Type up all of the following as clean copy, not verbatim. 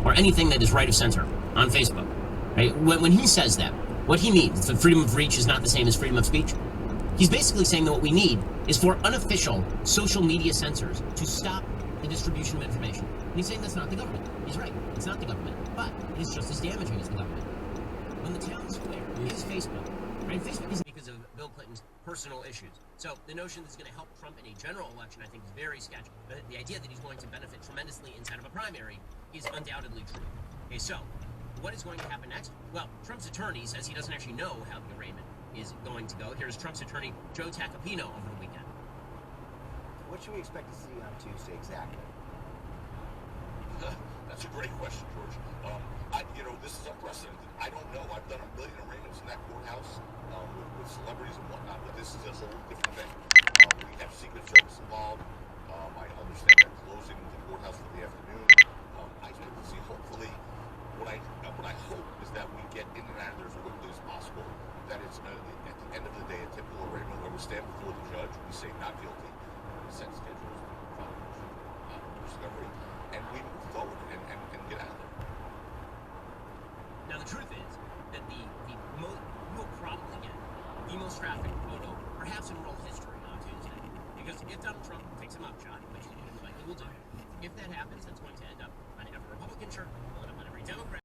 or anything that is right of center on Facebook. Right? When he says that, what he means, that freedom of reach is not the same as freedom of speech, he's basically saying that what we need is for unofficial social media censors to stop the distribution of information. And he's saying that's not the government. He's right. It's not the government. But it is just as damaging as the government. When the town square is Facebook, right? Facebook is because of Bill Clinton's personal issues. So the notion that it's going to help Trump in a general election, I think, is very sketchy. The idea that he's going to benefit tremendously inside of a primary is undoubtedly true. Okay, so what is going to happen next? Well, Trump's attorney says he doesn't actually know how the arraignment is going to go. Here's Trump's attorney, Joe Tacopino, over the weekend. What should we expect to see on Tuesday exactly? That's a great question, George. This is unprecedented. I don't know. I've done a million arraignments in that courthouse with celebrities and whatnot, but this is a whole different thing. We have Secret Service involved. I understand they're closing the courthouse for the afternoon. I expect to see, hopefully, what I hope is that we get in and out of there as quickly as possible. That it's at the end of the day a typical arraignment where we stand before the judge, we say not guilty, we set schedules, discovery, and we move forward and get out of there. Now, the truth is that you will probably get the most trafficked photo, perhaps in world history, on Tuesday. Because if Donald Trump takes him up, John, which he likely will do, if that happens, that's going to end up on every Republican shirt, will end up on every Democrat.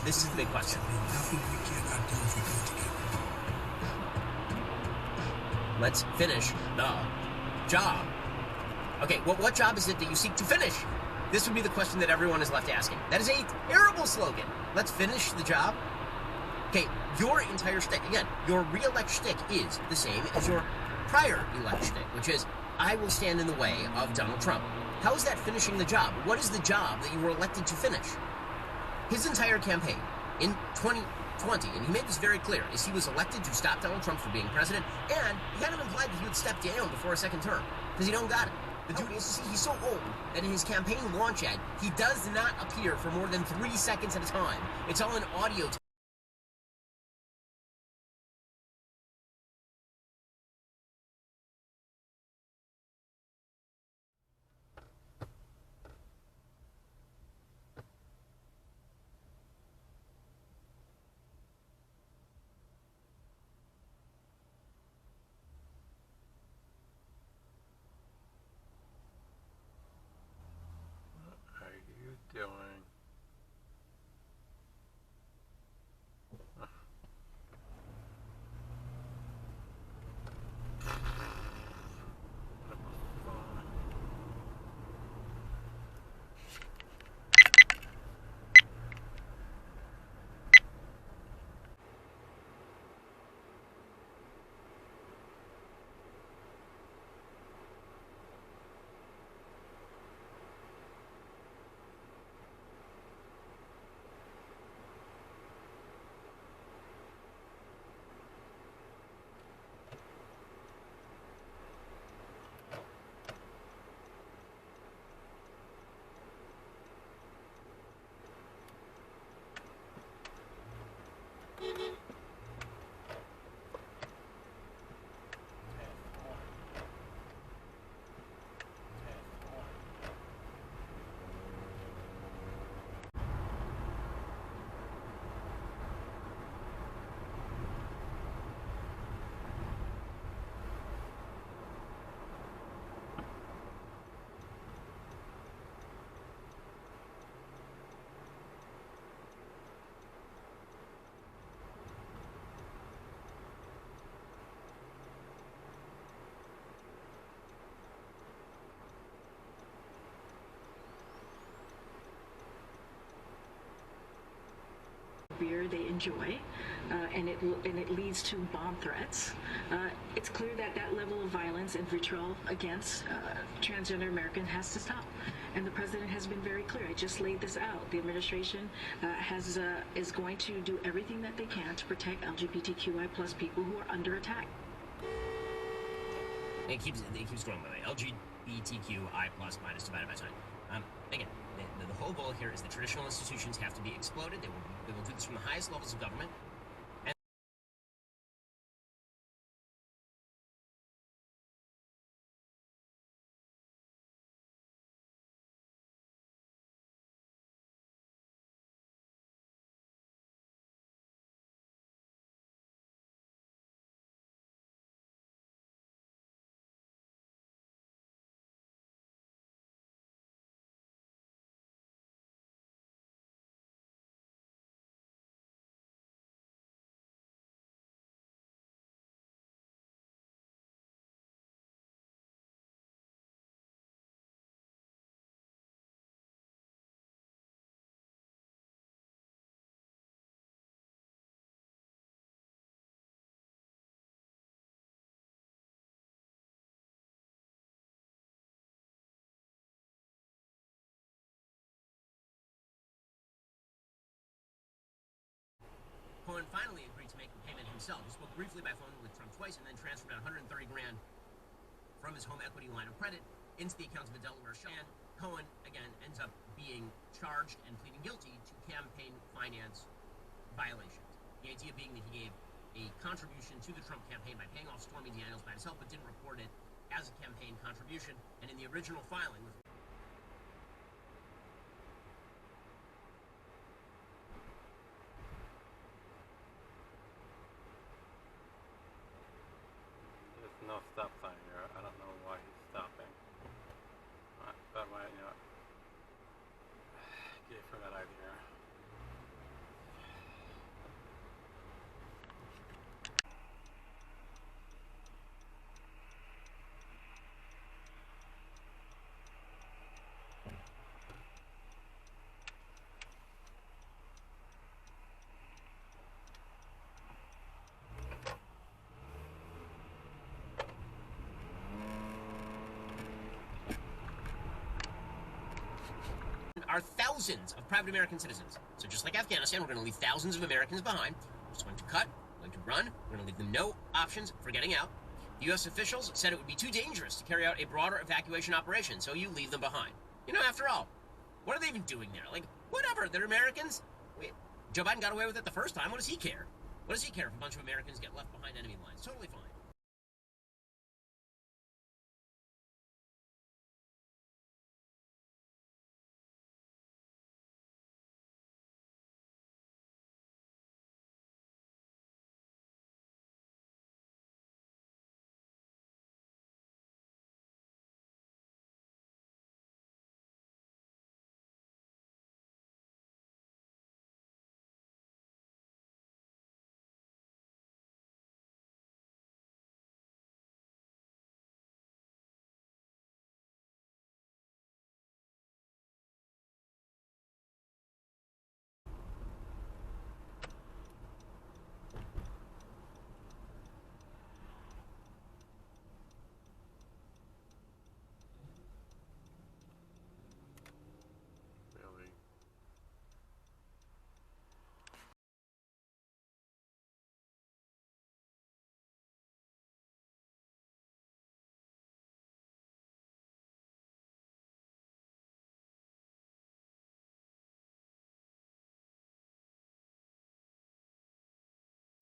This is the big question. Let's finish the job. Okay, what job is it that you seek to finish? This would be the question that everyone is left asking. That is a terrible slogan. Let's finish the job. Okay, your entire shtick, again, your re-elect shtick is the same as your prior elect shtick, which is, I will stand in the way of Donald Trump. How is that finishing the job? What is the job that you were elected to finish? His entire campaign in 2020, and he made this very clear, is he was elected to stop Donald Trump from being president, and he kind of implied that he would step down before a second term, because he don't got it. The dude, he's so old that in his campaign launch ad, he does not appear for more than 3 seconds at a time. It's all in audio. What are you doing? enjoy, and it leads to bomb threats. It's clear that that level of violence and vitriol against transgender Americans has to stop. And the president has been very clear. I just laid this out. The administration is going to do everything that they can to protect LGBTQI plus people who are under attack. It keeps going, by the way. LGBTQI plus minus divided by sign. Again, the whole goal here is that traditional institutions have to be exploded. They will do this from the highest levels of government. Cohen finally agreed to make the payment himself. He spoke briefly by phone with Trump twice and then transferred out $130 grand from his home equity line of credit into the accounts of a Delaware shell. Cohen, again, ends up being charged and pleading guilty to campaign finance violations. The idea being that he gave a contribution to the Trump campaign by paying off Stormy Daniels by himself, but didn't report it as a campaign contribution. And in the original filing, no stop sign here. I don't know why he's stopping. That might, gave her that idea. are thousands of private American citizens. So just like Afghanistan, we're going to leave thousands of Americans behind. We're just going to cut, we're going to run, we're going to leave them no options for getting out. The U.S. officials said it would be too dangerous to carry out a broader evacuation operation, so you leave them behind. After all, what are they even doing there? Like, whatever, they're Americans. Joe Biden got away with it the first time. What does he care? What does he care if a bunch of Americans get left behind enemy lines? Totally fine.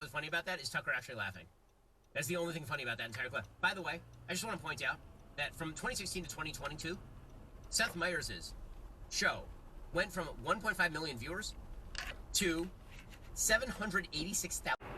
What's funny about that is Tucker actually laughing. That's the only thing funny about that entire clip. By the way, I just want to point out that from 2016 to 2022, Seth Meyers' show went from 1.5 million viewers to 786,000.